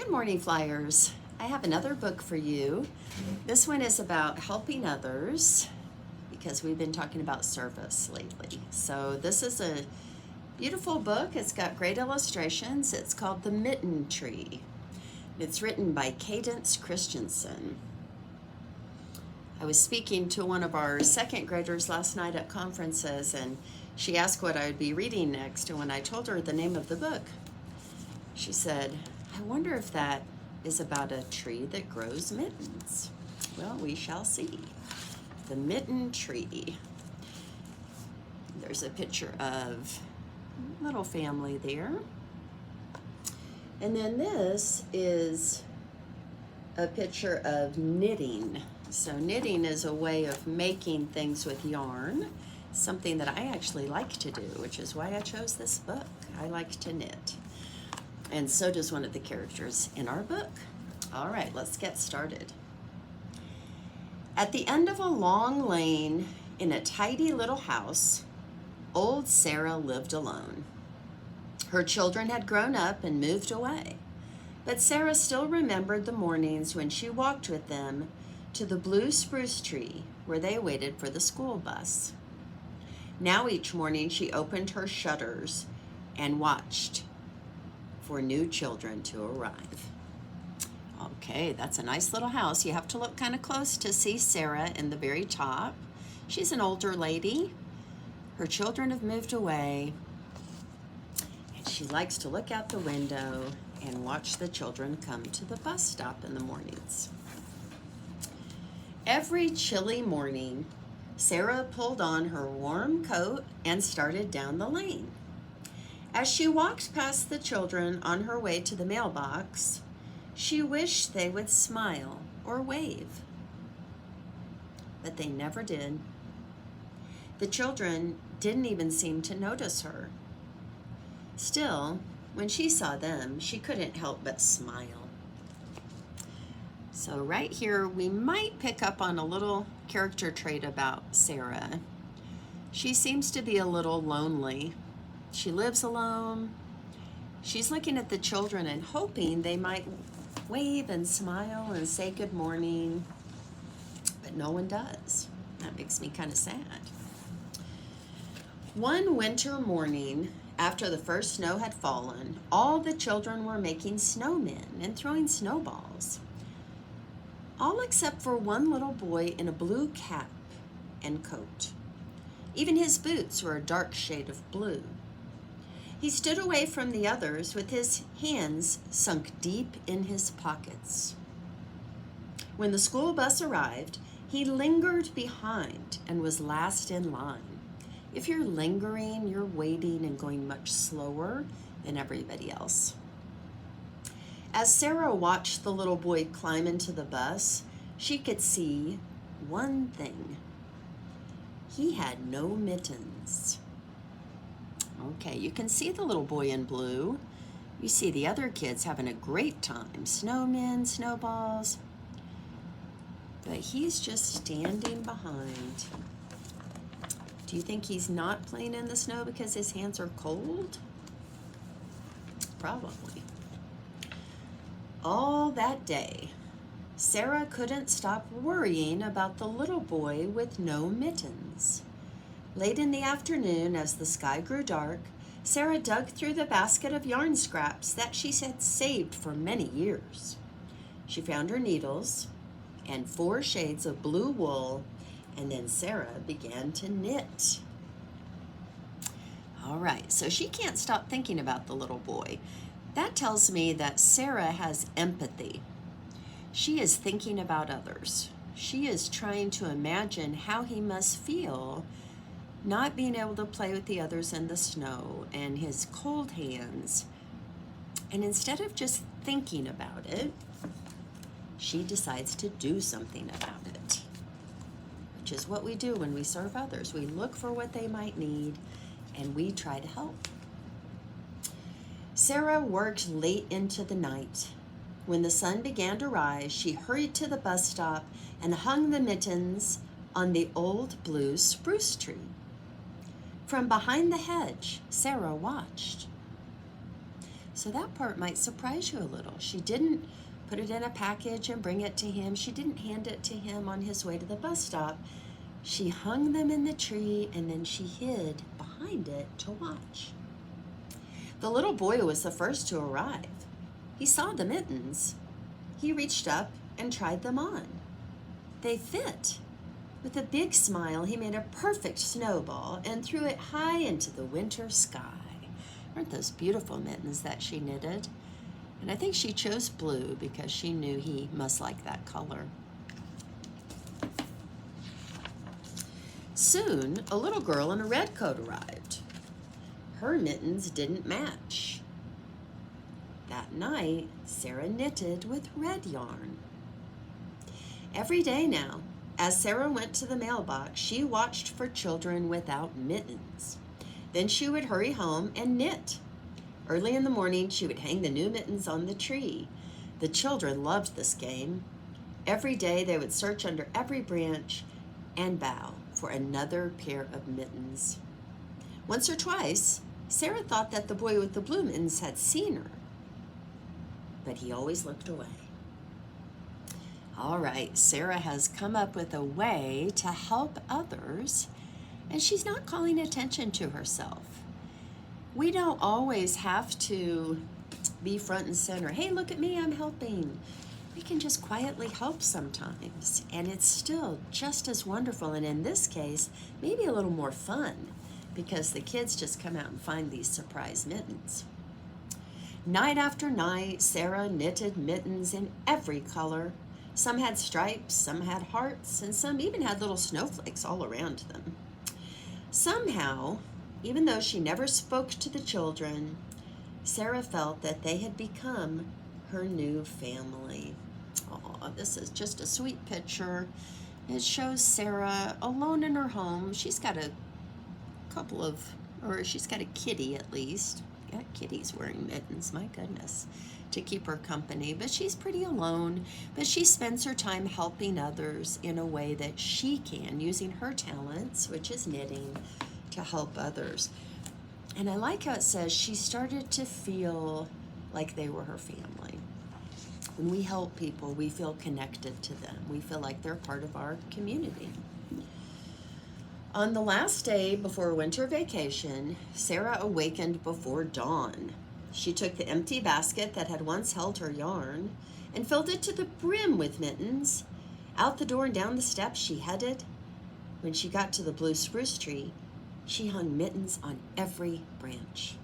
Good morning, Flyers. I have another book for you. This one is about helping others because we've been talking about service lately. So this is a beautiful book. It's got great illustrations. It's called The Mitten Tree. It's written by Candace Christiansen. I was speaking to one of our second graders last night at conferences, and she asked what I would be reading next. And when I told her the name of the book, she said, I wonder if that is about a tree that grows mittens. Well, we shall see. The Mitten Tree. There's a picture of a little family there. And then this is a picture of knitting. So knitting is a way of making things with yarn, something that I actually like to do, which is why I chose this book. I like to knit. And so does one of the characters in our book. All right, let's get started. At the end of a long lane in a tidy little house, old Sarah lived alone. Her children had grown up and moved away, but Sarah still remembered the mornings when she walked with them to the blue spruce tree where they waited for the school bus. Now each morning she opened her shutters and watched for new children to arrive. Okay, that's a nice little house. You have to look kind of close to see Sarah in the very top. She's an older lady. Her children have moved away, and she likes to look out the window and watch the children come to the bus stop in the mornings. Every chilly morning, Sarah pulled on her warm coat and started down the lane. As she walked past the children on her way to the mailbox, she wished they would smile or wave. But they never did. The children didn't even seem to notice her. Still, when she saw them, she couldn't help but smile. So right here, we might pick up on a little character trait about Sarah. She seems to be a little lonely. She lives alone. She's looking at the children and hoping they might wave and smile and say good morning, but no one does. That makes me kind of sad. One winter morning, after the first snow had fallen, all the children were making snowmen and throwing snowballs, all except for one little boy in a blue cap and coat. Even his boots were a dark shade of blue. He stood away from the others with his hands sunk deep in his pockets. When the school bus arrived, he lingered behind and was last in line. If you're lingering, you're waiting and going much slower than everybody else. As Sarah watched the little boy climb into the bus, she could see one thing. He had no mittens. Okay, you can see the little boy in blue. You see the other kids having a great time. Snowmen, snowballs. But he's just standing behind. Do you think he's not playing in the snow because his hands are cold? Probably. All that day, Sarah couldn't stop worrying about the little boy with no mittens. Late in the afternoon, as the sky grew dark, Sarah dug through the basket of yarn scraps that she had saved for many years. She found her needles and 4 shades of blue wool, and then Sarah began to knit. All right, so she can't stop thinking about the little boy. That tells me that Sarah has empathy. She is thinking about others. She is trying to imagine how he must feel not being able to play with the others in the snow and his cold hands. And instead of just thinking about it, she decides to do something about it, which is what we do when we serve others. We look for what they might need and we try to help. Sarah worked late into the night. When the sun began to rise, she hurried to the bus stop and hung the mittens on the old blue spruce tree. From behind the hedge, Sarah watched. So that part might surprise you a little. She didn't put it in a package and bring it to him. She didn't hand it to him on his way to the bus stop. She hung them in the tree and then she hid behind it to watch. The little boy was the first to arrive. He saw the mittens. He reached up and tried them on. They fit. With a big smile, he made a perfect snowball and threw it high into the winter sky. Aren't those beautiful mittens that she knitted? And I think she chose blue because she knew he must like that color. Soon, a little girl in a red coat arrived. Her mittens didn't match. That night, Sarah knitted with red yarn. Every day now, as Sarah went to the mailbox, she watched for children without mittens. Then she would hurry home and knit. Early in the morning, she would hang the new mittens on the tree. The children loved this game. Every day, they would search under every branch and bow for another pair of mittens. Once or twice, Sarah thought that the boy with the blue mittens had seen her, but he always looked away. All right, Sarah has come up with a way to help others, and she's not calling attention to herself. We don't always have to be front and center. Hey, look at me, I'm helping. We can just quietly help sometimes, and it's still just as wonderful, and in this case, maybe a little more fun, because the kids just come out and find these surprise mittens. Night after night, Sarah knitted mittens in every color. Some had stripes, some had hearts, and some even had little snowflakes all around them. Somehow, even though she never spoke to the children, Sarah felt that they had become her new family. Oh, this is just a sweet picture. It shows Sarah alone in her home. She's got a she's got a kitty at least. Yeah, kitty's wearing mittens, my goodness, to keep her company. But she's pretty alone. But she spends her time helping others in a way that she can, using her talents, which is knitting, to help others. And I like how it says she started to feel like they were her family. When we help people, we feel connected to them. We feel like they're part of our community. On the last day before winter vacation, Sarah awakened before dawn. She took the empty basket that had once held her yarn and filled it to the brim with mittens. Out the door and down the steps she headed. When she got to the blue spruce tree, she hung mittens on every branch.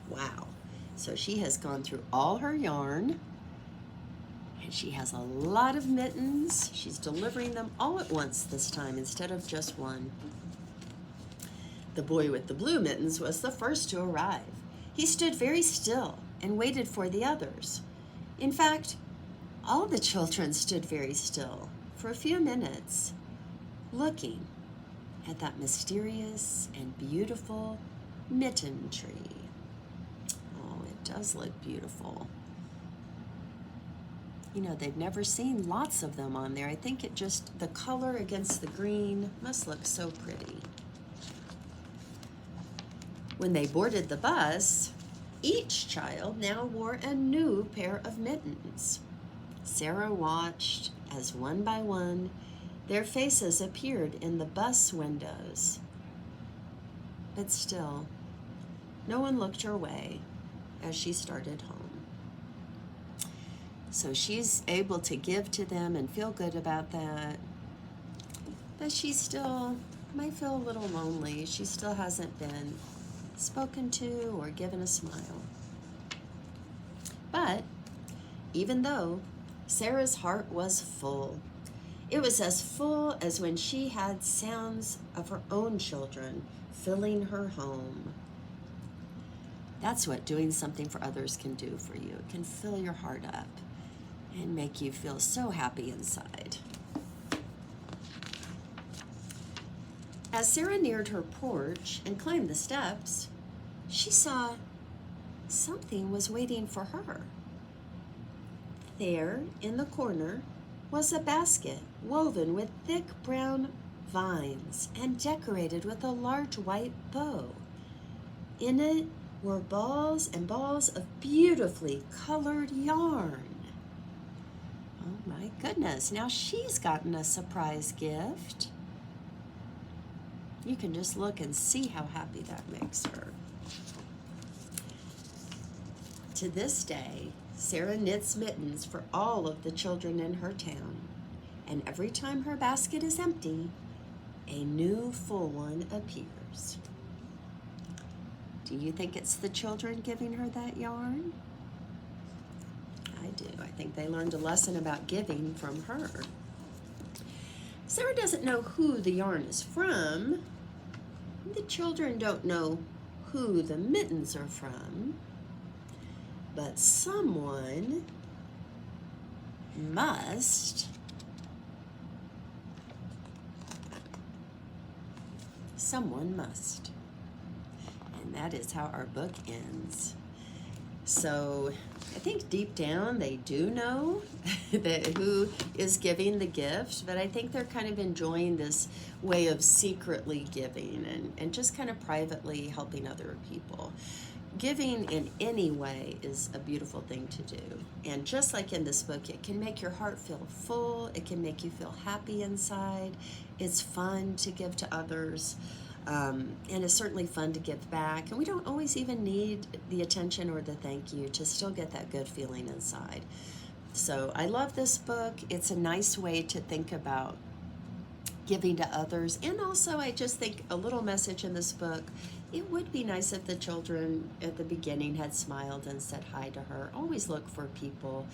Wow. So she has gone through all her yarn, and she has a lot of mittens. She's delivering them all at once this time instead of just one. The boy with the blue mittens was the first to arrive. He stood very still and waited for the others. In fact, all the children stood very still for a few minutes, looking at that mysterious and beautiful mitten tree. Oh, it does look beautiful. You know, they've never seen lots of them on there. I think the color against the green must look so pretty. When they boarded the bus, each child now wore a new pair of mittens. Sarah watched as one by one their faces appeared in the bus windows. But still, no one looked her way as she started home. So she's able to give to them and feel good about that. But she still might feel a little lonely. She still hasn't been spoken to or given a smile. But even though Sarah's heart was full, it was as full as when she had sounds of her own children filling her home. That's what doing something for others can do for you. It can fill your heart up and make you feel so happy inside. As Sarah neared her porch and climbed the steps, she saw something was waiting for her. There, in the corner, was a basket woven with thick brown vines and decorated with a large white bow. In it were balls and balls of beautifully colored yarn. Oh my goodness, now she's gotten a surprise gift. You can just look and see how happy that makes her. To this day, Sarah knits mittens for all of the children in her town, and every time her basket is empty, a new full one appears. Do you think it's the children giving her that yarn? I do. I think they learned a lesson about giving from her. Sarah doesn't know who the yarn is from. The children don't know who the mittens are from. But someone must And that is how our book ends. So I think deep down they do know that who is giving the gift, but I think they're kind of enjoying this way of secretly giving and just kind of privately helping other people. Giving in any way is a beautiful thing to do. And just like in this book, it can make your heart feel full. It can make you feel happy inside. It's fun to give to others. And it's certainly fun to give back. And we don't always even need the attention or the thank you to still get that good feeling inside. So I love this book. It's a nice way to think about giving to others. And also, I just think a little message in this book, it would be nice if the children at the beginning had smiled and said hi to her. Always look for people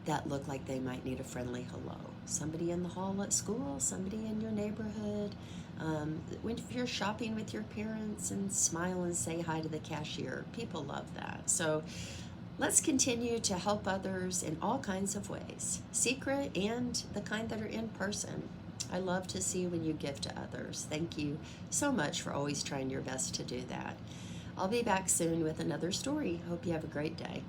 that look like they might need a friendly hello. Somebody in the hall at school, somebody in your neighborhood. If you're shopping with your parents, and smile and say hi to the cashier. People love that. So let's continue to help others in all kinds of ways, secret and the kind that are in person. I love to see when you give to others. Thank you so much for always trying your best to do that. I'll be back soon with another story. Hope you have a great day.